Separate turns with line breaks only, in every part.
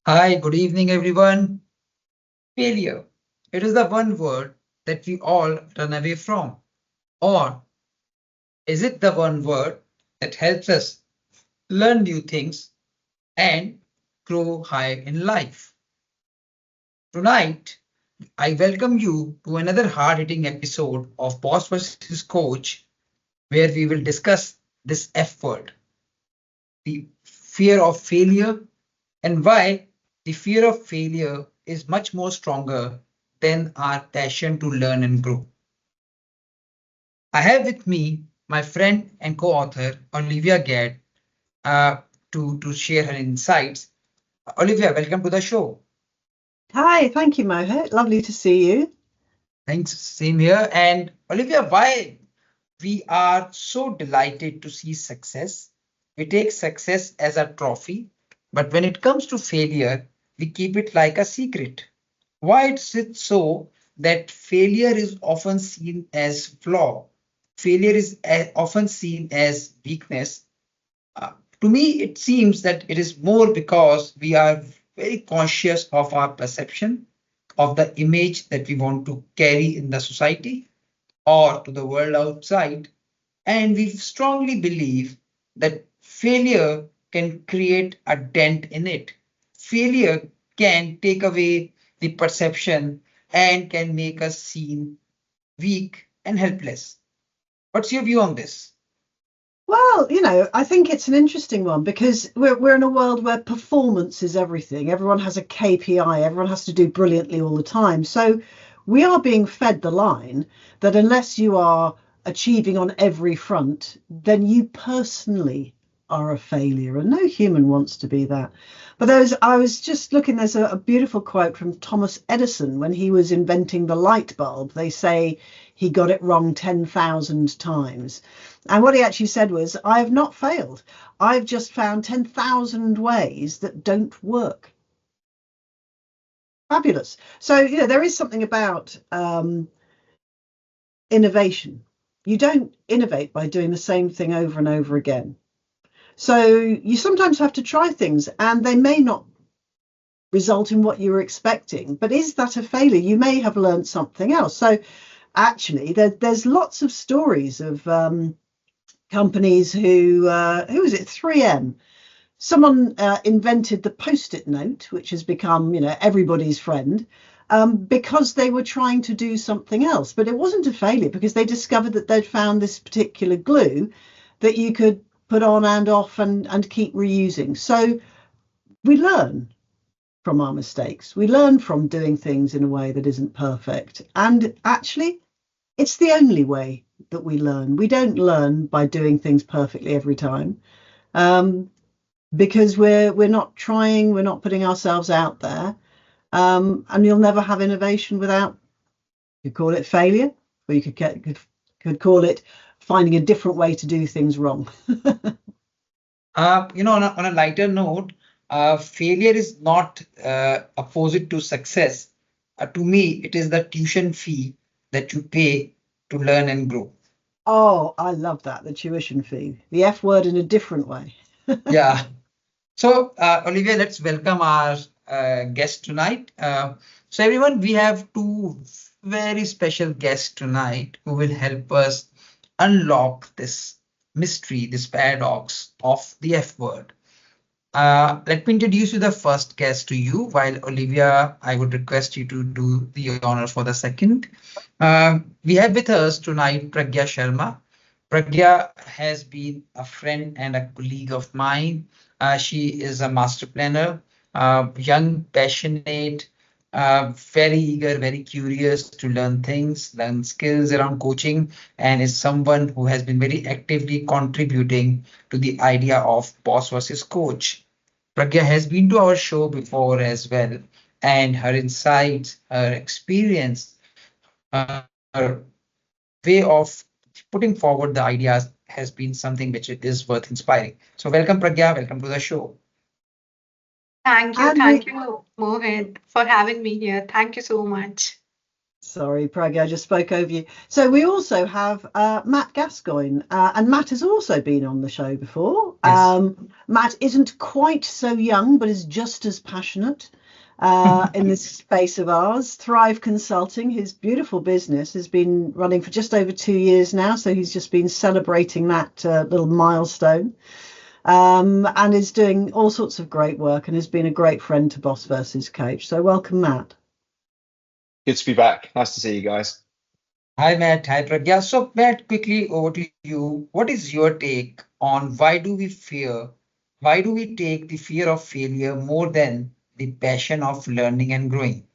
Hi, good evening, everyone. Failure. It is the one word that we all run away from. Or is it the one word that helps us learn new things and grow high in life? Tonight, I welcome you to another hard hitting episode of Boss versus Coach, where we will discuss this F word, the fear of failure, and why the fear of failure is much more stronger than our passion to learn and grow. I have with me my friend and co-author Olivia Gadd to share her insights. Olivia, welcome to the show.
Hi, thank you, Mohit. Lovely to see you.
Thanks, same here. And Olivia, why we are so delighted to see success? We take success as a trophy, but when it comes to failure, we keep it like a secret. Why is it so that failure is often seen as flaw? Failure is often seen as weakness. Uh, to me, it seems that it is more because we are very conscious of our perception, of the image that we want to carry in the society or to the world outside. And we strongly believe that failure can create a dent in it. Failure can take away the perception and can make us seem weak and helpless. What's your view on this?
Well, I think it's an interesting one because we're in a world where performance is everything. Everyone has a KPI, everyone has to do brilliantly all the time. So we are being fed the line that unless you are achieving on every front, then you personally are a failure. And no human wants to be that. But I was just looking, there's a beautiful quote from Thomas Edison when he was inventing the light bulb. They say he got it wrong 10,000 times. And what he actually said was, I have not failed. I've just found 10,000 ways that don't work. Fabulous. So, there is something about innovation. You don't innovate by doing the same thing over and over again. So you sometimes have to try things and they may not result in what you were expecting. But is that a failure? You may have learned something else. So actually, there's lots of stories of companies who was it, 3M? Someone invented the post-it note, which has become, everybody's friend, because they were trying to do something else. But it wasn't a failure because they discovered that they'd found this particular glue that you could put on and off and keep reusing. So we learn from our mistakes. We learn from doing things in a way that isn't perfect. And actually, it's the only way that we learn. We don't learn by doing things perfectly every time. Because we're not trying, we're not putting ourselves out there, and you'll never have innovation without. You could call it failure, or you could call it finding a different way to do things wrong.
On a lighter note, failure is not opposite to success. To me, it is the tuition fee that you pay to learn and grow.
Oh, I love that, the tuition fee, the F word in a different way.
Yeah. So, Olivia, let's welcome our guest tonight. So, everyone, we have two very special guests tonight who will help us unlock this mystery, this paradox of the F word. Let me introduce you the first guest to you, while Olivia, I would request you to do the honor for the second. We have with us tonight Pragya Sharma. Pragya has been a friend and a colleague of mine. She is a master planner, young, passionate, very eager, very curious to learn things, learn skills around coaching, and is someone who has been very actively contributing to the idea of boss versus coach. Pragya has been to our show before as well, and her insights, her experience, her way of putting forward the ideas has been something which is worth inspiring. So, welcome, Pragya. Welcome to the show.
And
Thank
we,
you, Mohit, for having me here. Thank you so much.
sorry, Pragya, I just spoke over you. So we also have Matt Gascoigne, and Matt has also been on the show before.
Yes.
Matt isn't quite so young, but is just as passionate in this space of ours. Thrive Consulting, his beautiful business, has been running for just over 2 years now. So he's just been celebrating that little milestone, and is doing all sorts of great work and has been a great friend to Boss versus Coach. So welcome, Matt.
Good to be back. Nice to see you guys.
Hi, Matt. Hi, Pragya. So, Matt, quickly over to you. What is your take on why do we fear? Why do we take the fear of failure more than the passion of learning and growing?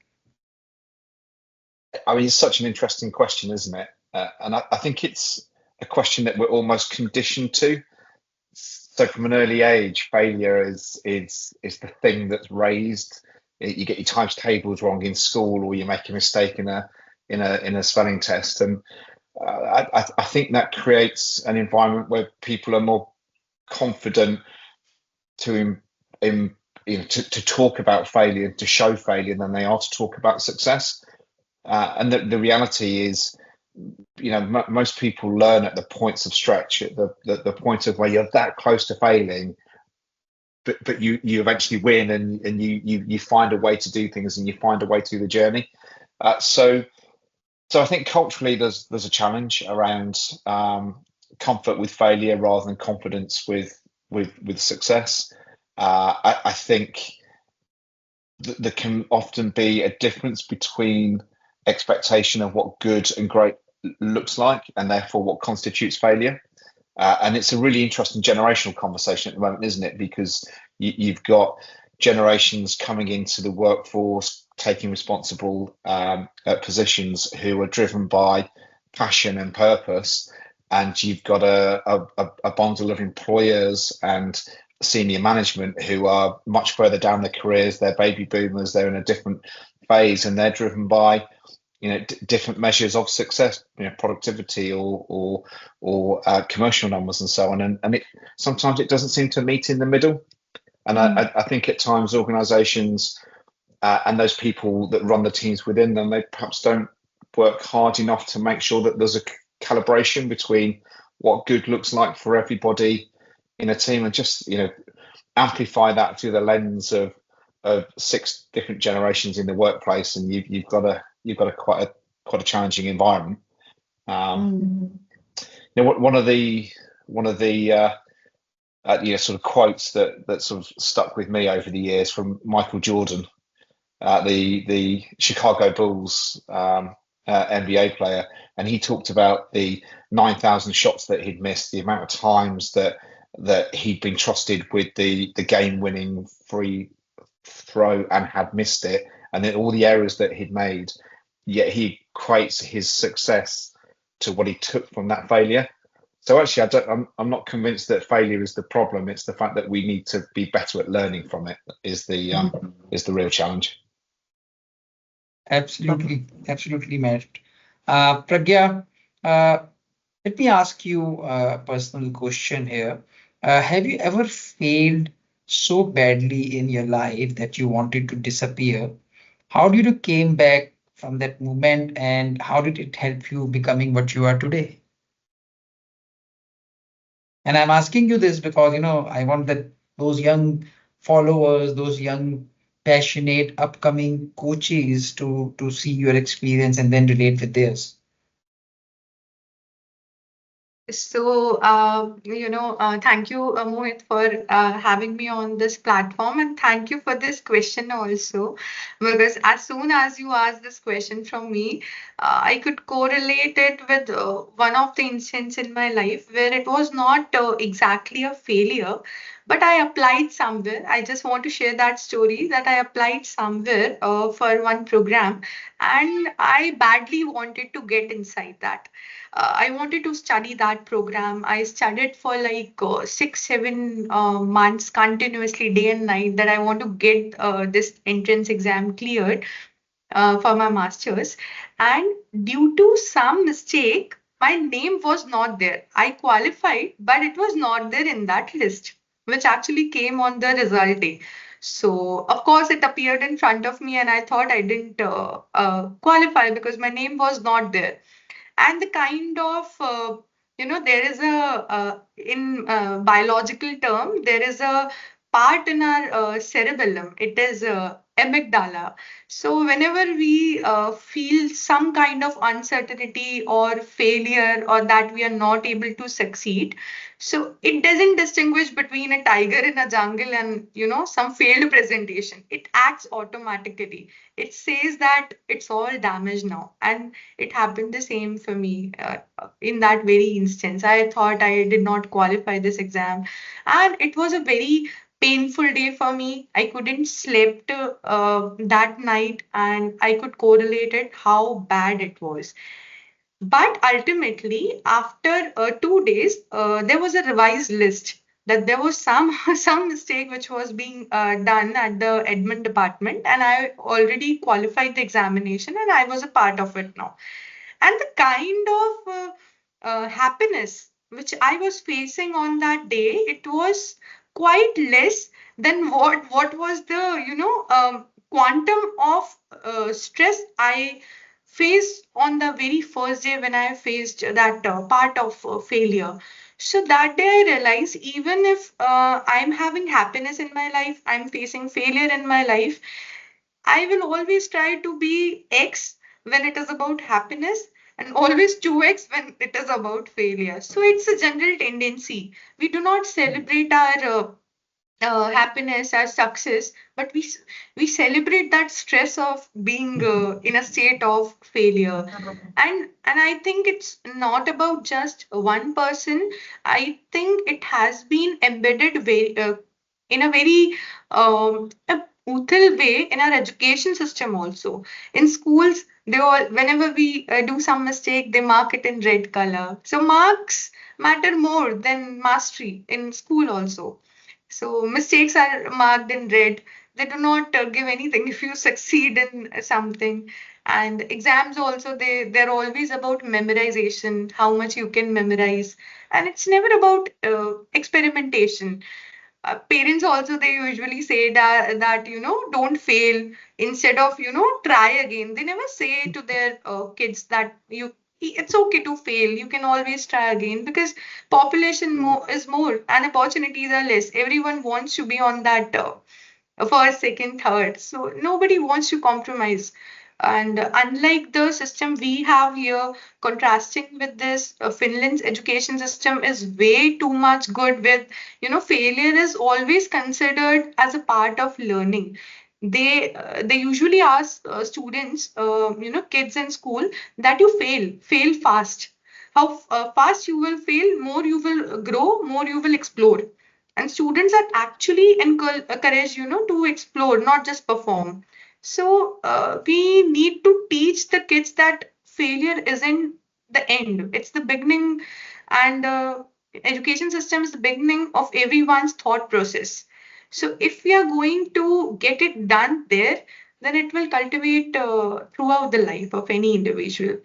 I mean, it's such an interesting question, isn't it? And I think it's a question that we're almost conditioned to. So from an early age, failure is the thing that's raised. You get your times tables wrong in school, or you make a mistake in a spelling test, and I think that creates an environment where people are more confident to to talk about failure, to show failure, than they are to talk about success. And the reality is, most people learn at the points of stretch, at the point of where you're that close to failing, but you eventually win, and you find a way to do things, and you find a way through the journey. So I think culturally there's a challenge around comfort with failure rather than confidence with success. I think there can often be a difference between expectation of what good and great looks like, and therefore what constitutes failure. And it's a really interesting generational conversation at the moment, isn't it? Because you've got generations coming into the workforce, taking responsible positions, who are driven by passion and purpose, and you've got a bundle of employers and senior management who are much further down their careers. They're baby boomers, they're in a different phase, and they're driven by different measures of success, productivity or commercial numbers and so on, and sometimes it doesn't seem to meet in the middle. And I think at times organizations and those people that run the teams within them, they perhaps don't work hard enough to make sure that there's a calibration between what good looks like for everybody in a team, and just amplify that through the lens of 6 different generations in the workplace, and you've got a quite a challenging environment. One of the sort of quotes that sort of stuck with me over the years from Michael Jordan, the Chicago Bulls NBA player, and he talked about the 9,000 shots that he'd missed, the amount of times that he'd been trusted with the game-winning free throw and had missed it, and then all the errors that he'd made. Yet he equates his success to what he took from that failure. So actually, I'm not convinced that failure is the problem. It's the fact that we need to be better at learning from it is the real challenge.
Absolutely, Matt. Pragya, let me ask you a personal question here. Have you ever failed so badly in your life that you wanted to disappear? How did you came back from that moment, and how did it help you becoming what you are today? And I'm asking you this because I want those young followers, those young passionate upcoming coaches to see your experience and then relate with theirs.
So, thank you, Mohit, for having me on this platform, and thank you for this question also, because as soon as you asked this question from me, I could correlate it with one of the incidents in my life where it was not exactly a failure, but I applied somewhere. I just want to share that story that I applied somewhere for one program, and I badly wanted to get inside that. I wanted to study that program. I studied for like 6, 7 months continuously, day and night, that I want to get this entrance exam cleared for my master's. And due to some mistake, my name was not there. I qualified, but it was not there in that list, which actually came on the result day. So, of course, it appeared in front of me, and I thought I didn't qualify because my name was not there. And the kind of there is in biological term, there is a part in our cerebellum. It is amygdala. So whenever we feel some kind of uncertainty or failure, or that we are not able to succeed, so it doesn't distinguish between a tiger in a jungle and some failed presentation. It acts automatically. It says that it's all damaged now, and it happened the same for me in that very instance. I thought I did not qualify this exam, and it was a very painful day for me. I couldn't sleep that night, and I could correlate it how bad it was. But ultimately, after 2 days, there was a revised list that there was some some mistake which was being done at the admin department, and I already qualified the examination, and I was a part of it now. And the kind of happiness which I was facing on that day, it was quite less than what was the quantum of stress I faced on the very first day when I faced that part of failure. So that day I realized, even if I'm having happiness in my life, I'm facing failure in my life, I will always try to be X when it is about happiness, and always 2X when it is about failure. So it's a general tendency. We do not celebrate our happiness, our success, but we celebrate that stress of being in a state of failure. And I think it's not about just one person. I think it has been embedded in a very a brutal way in our education system also. In schools, they all, whenever we do some mistake, they mark it in red color. So marks matter more than mastery in school also. So mistakes are marked in red. They do not give anything if you succeed in something. And exams also, they're always about memorization, how much you can memorize, and it's never about experimentation. Parents also, they usually say that don't fail, instead of try again. They never say to their kids that it's okay to fail, you can always try again, because population is more and opportunities are less. Everyone wants to be on that first, second, third. So nobody wants to compromise. And unlike the system we have here, contrasting with this, Finland's education system is way too much good with, failure is always considered as a part of learning. They usually ask students, kids in school, that you fail fast. How fast you will fail, more you will grow, more you will explore. And students are actually encouraged to explore, not just perform. So we need to teach the kids that failure isn't the end, it's the beginning. And education system is the beginning of everyone's thought process. So if we are going to get it done there, then it will cultivate throughout the life of any individual.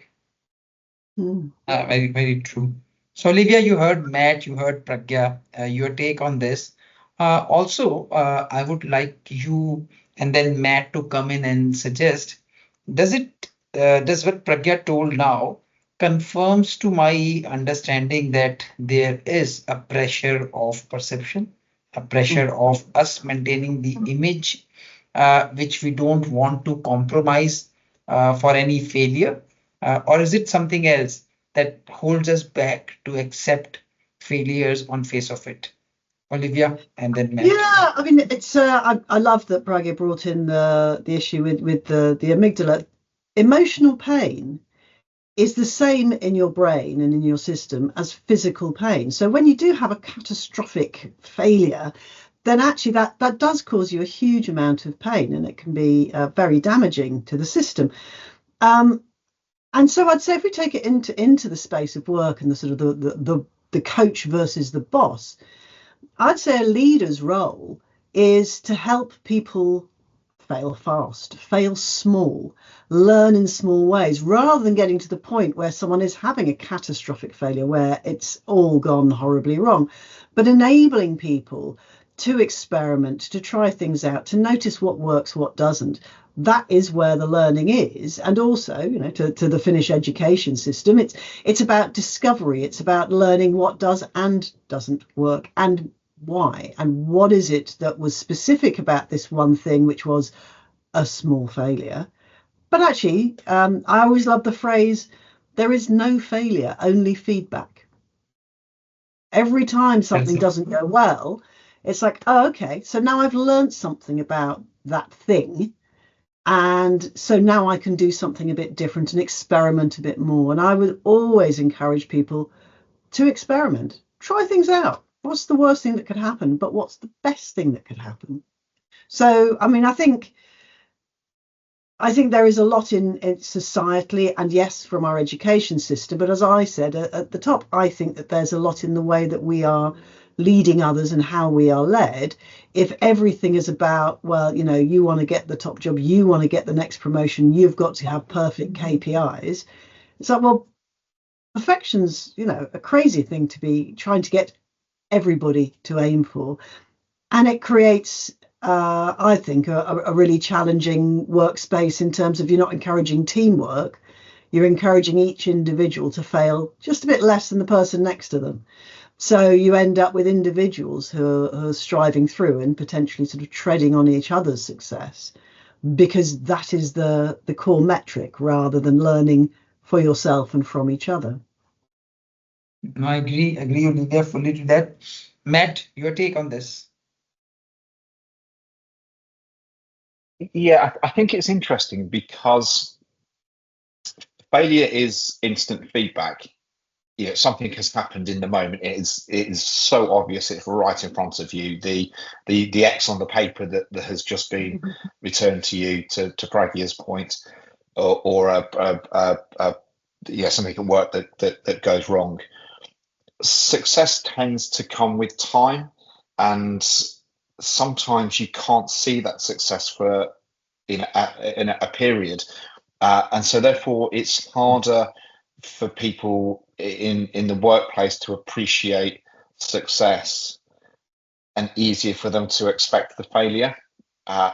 Very, very true. So, Olivia, you heard Matt, you heard Pragya, your take on this. Also, I would like you and then Matt to come in and suggest, does what Pragya told now confirms to my understanding that there is a pressure of perception, a pressure of us maintaining the image, which we don't want to compromise for any failure? Or is it something else that holds us back to accept failures on face of it? Olivia, and then Matt.
Yeah, I mean, it's I love that Pragya brought in the issue with the amygdala. Emotional pain is the same in your brain and in your system as physical pain. So when you do have a catastrophic failure, then actually that does cause you a huge amount of pain, and it can be very damaging to the system. And so I'd say, if we take it into the space of work and the sort of the coach versus the boss, I'd say a leader's role is to help people fail fast, fail small, learn in small ways, rather than getting to the point where someone is having a catastrophic failure where it's all gone horribly wrong, but enabling people to experiment, to try things out, to notice what works, what doesn't. That is where the learning is. And also, you know, to the Finnish education system, it's about discovery. It's about learning what does and doesn't work and why. And what is it that was specific about this one thing, which was a small failure. But actually, I always love the phrase, there is no failure, only feedback. Every time something doesn't go well, it's like, oh, okay, so now I've learned something about that thing. And so now I can do something a bit different and experiment a bit more. And I would always encourage people to experiment, try things out. What's the worst thing that could happen? But what's the best thing that could happen? So, I mean, I think there is a lot in societally, and yes, from our education system. But as I said at the top, I think that there's a lot in the way that we are leading others and how we are led. If everything is about, well, you know, you want to get the top job, you want to get the next promotion, you've got to have perfect KPIs. It's like, well, perfection's, you know, a crazy thing to be trying to get everybody to aim for. And it creates I think a really challenging workspace in terms of you're not encouraging teamwork, you're encouraging each individual to fail just a bit less than the person next to them. So you end up with individuals who are striving through and potentially sort of treading on each other's success, because that is the core metric rather than learning for yourself and from each other.
I agree, Olivia, fully to that. Matt, your take on this?
Yeah, I think it's interesting because failure is instant feedback. You know, something has happened in the moment. It is so obvious. It's right in front of you. The X on the paper that has just been returned to you, to Pragya's point, or something at work that goes wrong. Success tends to come with time, and sometimes you can't see that success for in a period, and so therefore it's harder for people in the workplace to appreciate success, and easier for them to expect the failure.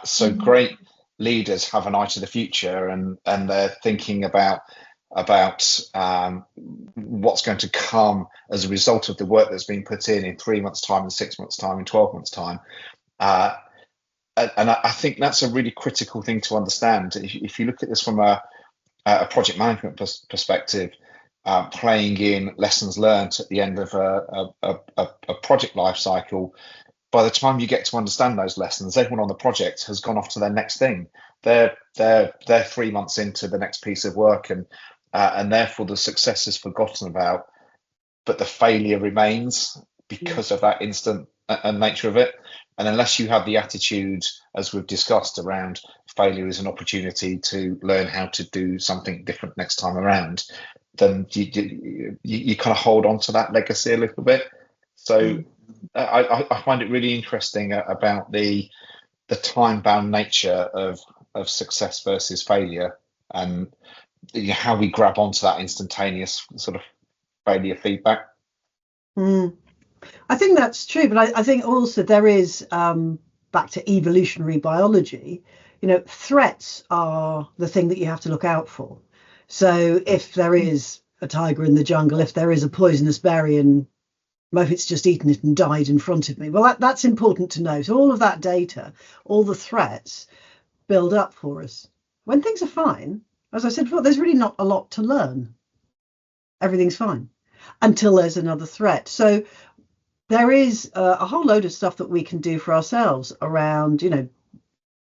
So great leaders have an eye to the future, and they're thinking about what's going to come as a result of the work that's been put in 3 months' time, in 6 months' time, in 12 months' time. And I think that's a really critical thing to understand. If you look at this from a project management perspective, playing in lessons learned at the end of a project life cycle, by the time you get to understand those lessons, everyone on the project has gone off to their next thing. They're 3 months into the next piece of work, and therefore the success is forgotten about, but the failure remains because of that instant nature of it. And unless you have the attitude, as we've discussed, around failure is an opportunity to learn how to do something different next time around, then you kind of hold on to that legacy a little bit. So I find it really interesting about the time-bound nature of success versus failure, and how we grab onto that instantaneous sort of failure feedback.
I think that's true, but I think also there is, back to evolutionary biology, you know, threats are the thing that you have to look out for. So if there is a tiger in the jungle, if there is a poisonous berry and Mohit's just eaten it and died in front of me, well, that's important to know. So all of that data, all the threats build up for us. When things are fine, as I said before, there's really not a lot to learn. Everything's fine until there's another threat. So there is a whole load of stuff that we can do for ourselves around, you know,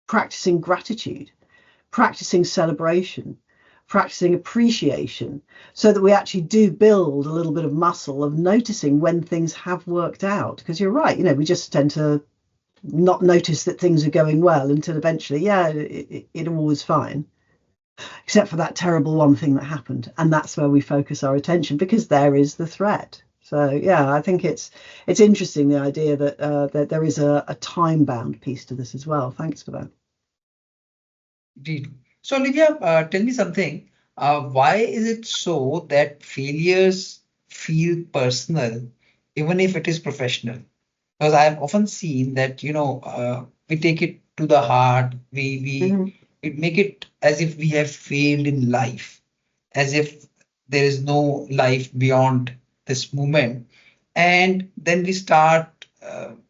practicing gratitude, practicing celebration, practicing appreciation, so that we actually do build a little bit of muscle of noticing when things have worked out. Because you're right, you know, we just tend to not notice that things are going well until eventually, it all was fine, except for that terrible one thing that happened. And that's where we focus our attention, because there is the threat. So yeah, I think it's interesting, the idea that there is a time-bound piece to this as well. Thanks for that.
Indeed. So Olivia, tell me something. Why is it so that failures feel personal, even if it is professional? because I have often seen that, we take it to the heart. We make it as if we have failed in life, as if there is no life beyond this moment. And then we start,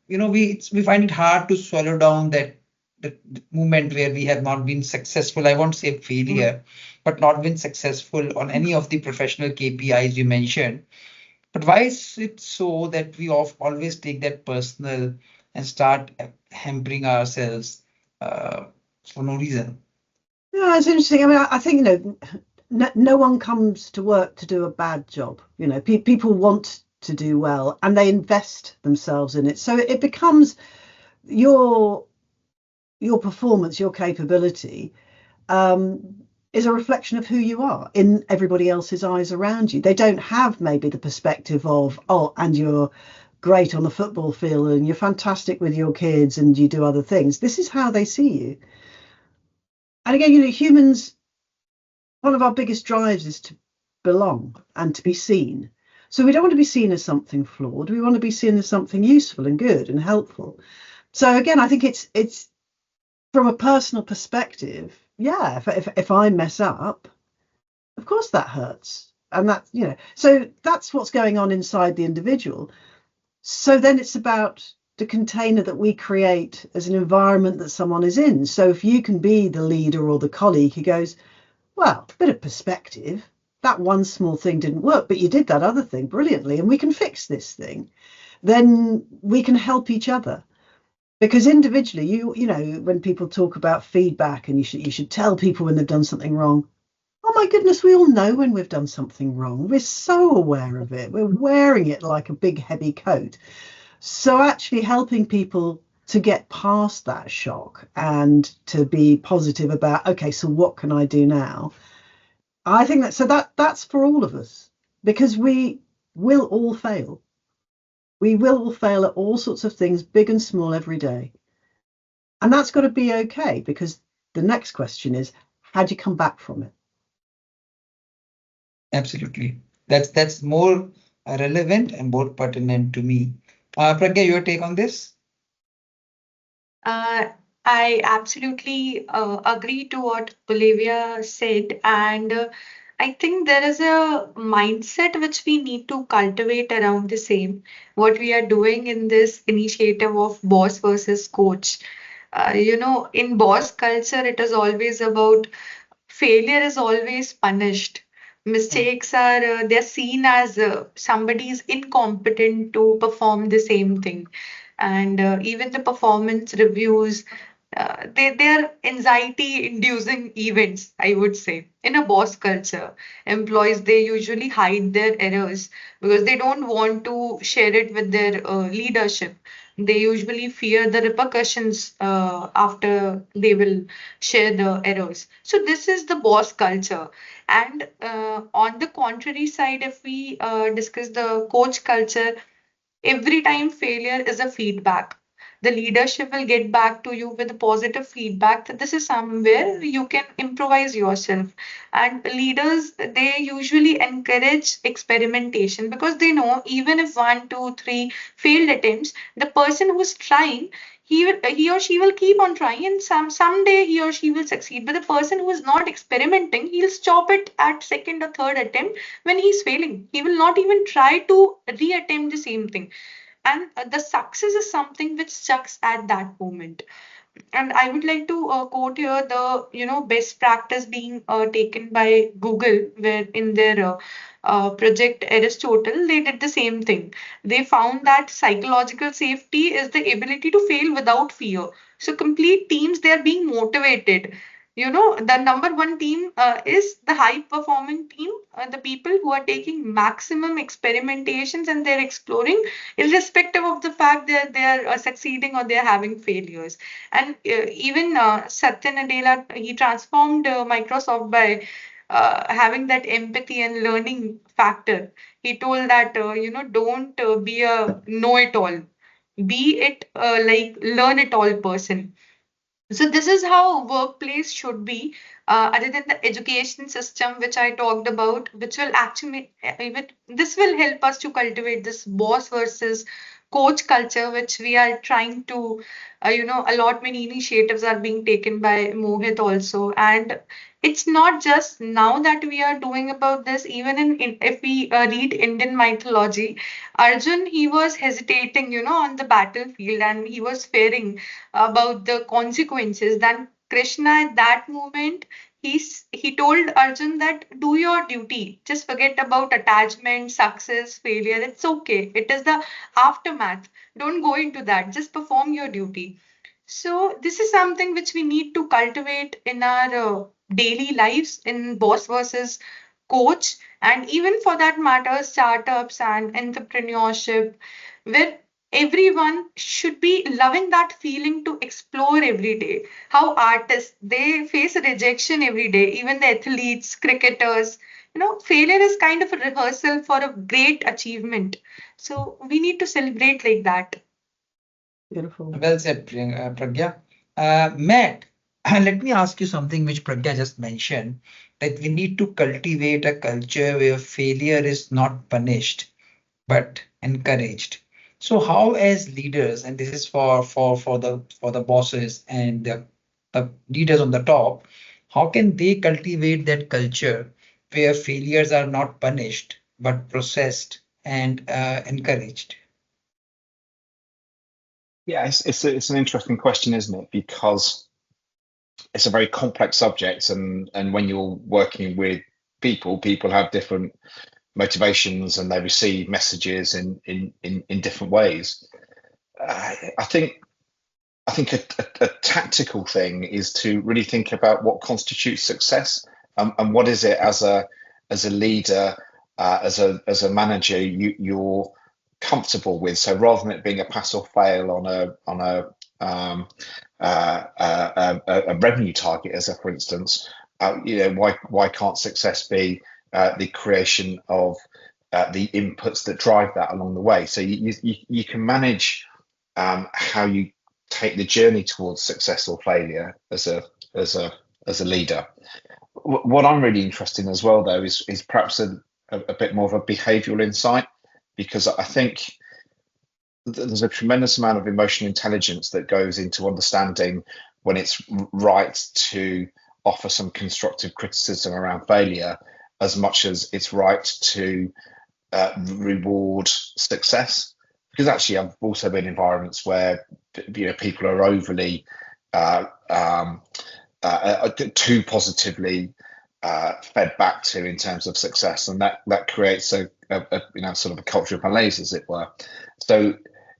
we find it hard to swallow down that moment where we have not been successful. I won't say failure, but not been successful on any of the professional KPIs you mentioned. But why is it so that we always take that personal and start hampering ourselves for no reason?
Yeah, it's interesting. I mean, I think, no one comes to work to do a bad job. People want to do well and they invest themselves in it. So it becomes your performance, your capability, is a reflection of who you are in everybody else's eyes around you. They don't have maybe the perspective of, oh, and you're great on the football field and you're fantastic with your kids and you do other things. This is how they see you. And again, humans, one of our biggest drives is to belong and to be seen. So we don't want to be seen as something flawed. We want to be seen as something useful and good and helpful. So again, I think it's from a personal perspective. Yeah, if I mess up, of course that hurts, and that so that's what's going on inside the individual. So then it's about the container that we create as an environment that someone is in. So if you can be the leader or the colleague who goes, well, a bit of perspective, that one small thing didn't work, but you did that other thing brilliantly, and we can fix this thing, then we can help each other. Because individually, when people talk about feedback and you should tell people when they've done something wrong. Oh my goodness, we all know when we've done something wrong. We're so aware of it. We're wearing it like a big heavy coat. So actually helping people to get past that shock and to be positive about, okay, so what can I do now? I think that's for all of us, because we will all fail. We will all fail at all sorts of things, big and small, every day. And that's got to be okay, because the next question is, how do you come back from it?
Absolutely. That's more relevant and more pertinent to me. Pragya, your take on this?
I absolutely agree to what Olivia said, and I think there is a mindset which we need to cultivate around the same. What we are doing in this initiative of boss versus coach. In boss culture, it is always about failure is always punished. Mistakes are they're seen as somebody is incompetent to perform the same thing, and even the performance reviews, they're anxiety inducing events, I would say. In a boss culture, employees, they usually hide their errors because they don't want to share it with their leadership. They usually fear the repercussions after they will share the errors. So this is the boss culture. And on the contrary side, if we discuss the coach culture, every time failure is a feedback. The leadership will get back to you with a positive feedback that this is somewhere you can improvise yourself. And leaders, they usually encourage experimentation because they know even if one, two, three failed attempts, the person who's trying, he or she will keep on trying, and someday he or she will succeed. But the person who is not experimenting, he'll stop it at second or third attempt when he's failing. He will not even try to reattempt the same thing. And the success is something which sucks at that moment. And I would like to quote here the best practice being taken by Google, where in their project Aristotle they did the same thing. They found that psychological safety is the ability to fail without fear. So complete teams, they are being motivated. The number one team is the high performing team, the people who are taking maximum experimentations and they're exploring, irrespective of the fact that they are succeeding or they are having failures. And even Satya Nadella, he transformed Microsoft by having that empathy and learning factor. He told that, don't be a know-it-all. Be it like learn it all person. So this is how workplace should be, other than the education system which I talked about, which will actually this will help us to cultivate this boss versus coach culture, which we are trying to, a lot many initiatives are being taken by Mohit also. And it's not just now that we are doing about this, even in if we read Indian mythology, Arjun, he was hesitating, on the battlefield and he was fearing about the consequences. Then Krishna at that moment, he told Arjun that do your duty. Just forget about attachment, success, failure. It's okay. It is the aftermath. Don't go into that. Just perform your duty. So this is something which we need to cultivate in our daily lives in boss versus coach, and even for that matter, startups and entrepreneurship, where everyone should be loving that feeling to explore every day. How artists they face a rejection every day, even the athletes, cricketers. Failure is kind of a rehearsal for a great achievement. So we need to celebrate like that.
Beautiful.
Well said, Pragya. Matt, let me ask you something which Pragya just mentioned, that we need to cultivate a culture where failure is not punished but encouraged. So how as leaders, and this is for the bosses and the leaders on the top, how can they cultivate that culture where failures are not punished but processed and encouraged?
Yeah, it's an interesting question, isn't it? Because it's a very complex subject, and when you're working with people have different motivations and they receive messages in different ways. I think a tactical thing is to really think about what constitutes success, and what is it as a leader, as a manager, you're comfortable with. So rather than it being a pass or fail on a revenue target, as a for instance, why can't success be the creation of the inputs that drive that along the way? So you can manage how you take the journey towards success or failure as a leader. What I'm really interested in as well, though, is perhaps a bit more of a behavioural insight, because I think there's a tremendous amount of emotional intelligence that goes into understanding when it's right to offer some constructive criticism around failure, as much as it's right to reward success. Because actually, I've also been in environments where people are overly too positively fed back to in terms of success, and that creates a sort of a culture of malaise, as it were. So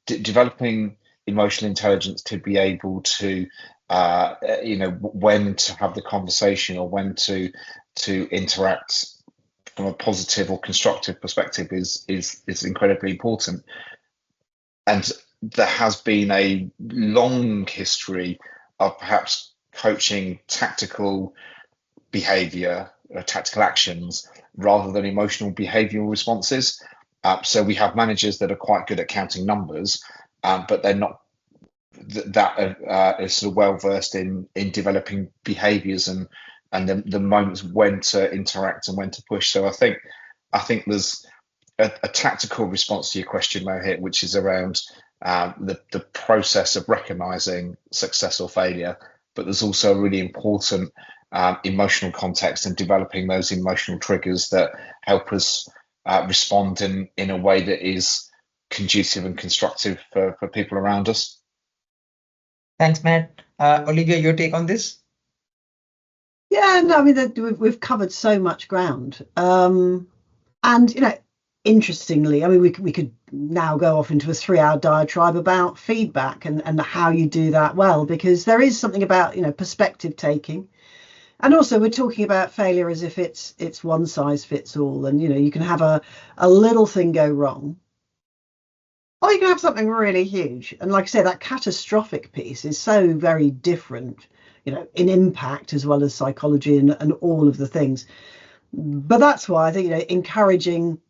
developing emotional intelligence to be able to when to have the conversation or when to interact from a positive or constructive perspective is incredibly important. And there has been a long history of perhaps coaching tactical behavior, tactical actions, rather than emotional behavioral responses. So we have managers that are quite good at counting numbers, but they're not that is sort of well versed in developing behaviors and the moments when to interact and when to push. So I think there's a tactical response to your question, Mohit, which is around the process of recognizing success or failure, but there's also a really important emotional context and developing those emotional triggers that help us respond in a way that is conducive and constructive for people around us.
Thanks, Matt. Olivia, your take on this?
Yeah, no, I mean, we've covered so much ground. And, interestingly, I mean, we could now go off into a 3-hour diatribe about feedback and how you do that well, because there is something about, perspective taking. And also we're talking about failure as if it's one size fits all. And, you can have a little thing go wrong, or you can have something really huge. And like I say, that catastrophic piece is so very different, in impact as well as psychology and all of the things. But that's why I think, encouraging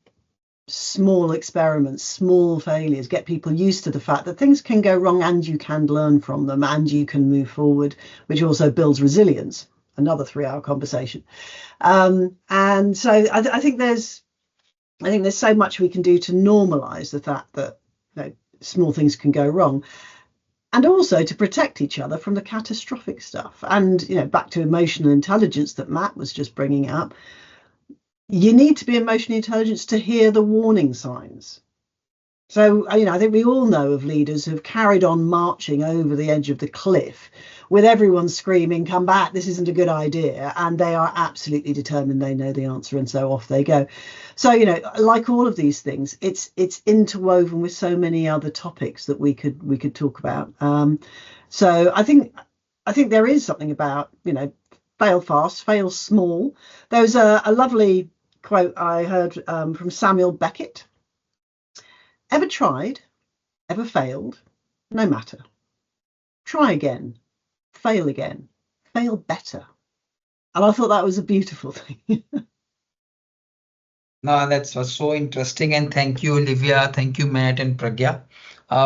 small experiments, small failures, get people used to the fact that things can go wrong and you can learn from them and you can move forward, which also builds resilience. Another 3-hour conversation. And so I think there's so much we can do to normalize the fact that small things can go wrong. And also to protect each other from the catastrophic stuff. And, you know, back to emotional intelligence that Matt was just bringing up, you need to be emotionally intelligent to hear the warning signs. So, you know, I think we all know of leaders who've carried on marching over the edge of the cliff with everyone screaming, come back, this isn't a good idea. And they are absolutely determined they know the answer, and so off they go. So, you know, like all of these things, it's interwoven with so many other topics that we could talk about. So I think there is something about, you know, fail fast, fail small. There was a lovely quote I heard from Samuel Beckett. Ever tried, ever failed, no matter. Try again, fail better. And I thought that was a beautiful thing.
No, that was so interesting. And thank you, Olivia. Thank you, Matt and Pragya,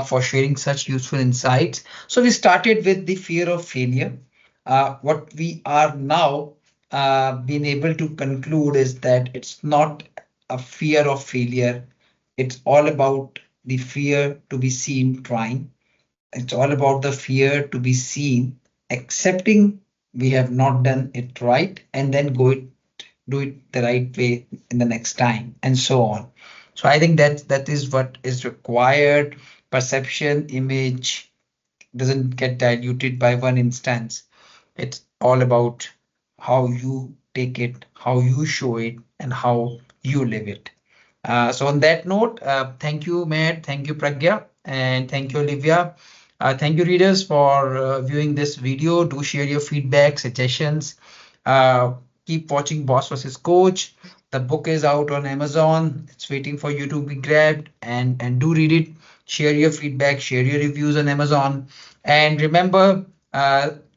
for sharing such useful insights. So we started with the fear of failure. What we are now being able to conclude is that it's not a fear of failure. It's all about the fear to be seen trying. It's all about the fear to be seen, accepting we have not done it right, and then do it the right way in the next time, and so on. So I think that is what is required. Perception, image doesn't get diluted by one instance. It's all about how you take it, how you show it, and how you live it. So on that note, thank you, Matt, thank you, Pragya, and thank you, Olivia. Thank you, readers, for viewing this video. Do share your feedback, suggestions. Uh, Keep watching Boss vs. Coach. The book is out on Amazon. It's waiting for you to be grabbed, and do read it. Share your feedback, share your reviews on Amazon. And remember,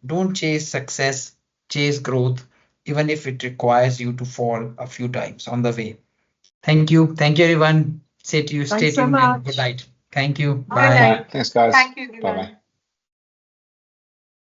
don't chase success, chase growth, even if it requires you to fall a few times on the way. Thank you. Thank you, everyone. Stay
Thanks so
tuned and good
much.
night. Thank you.
Good
Bye.
night.
Thanks, guys.
Thank you,
Bye bye.
everyone.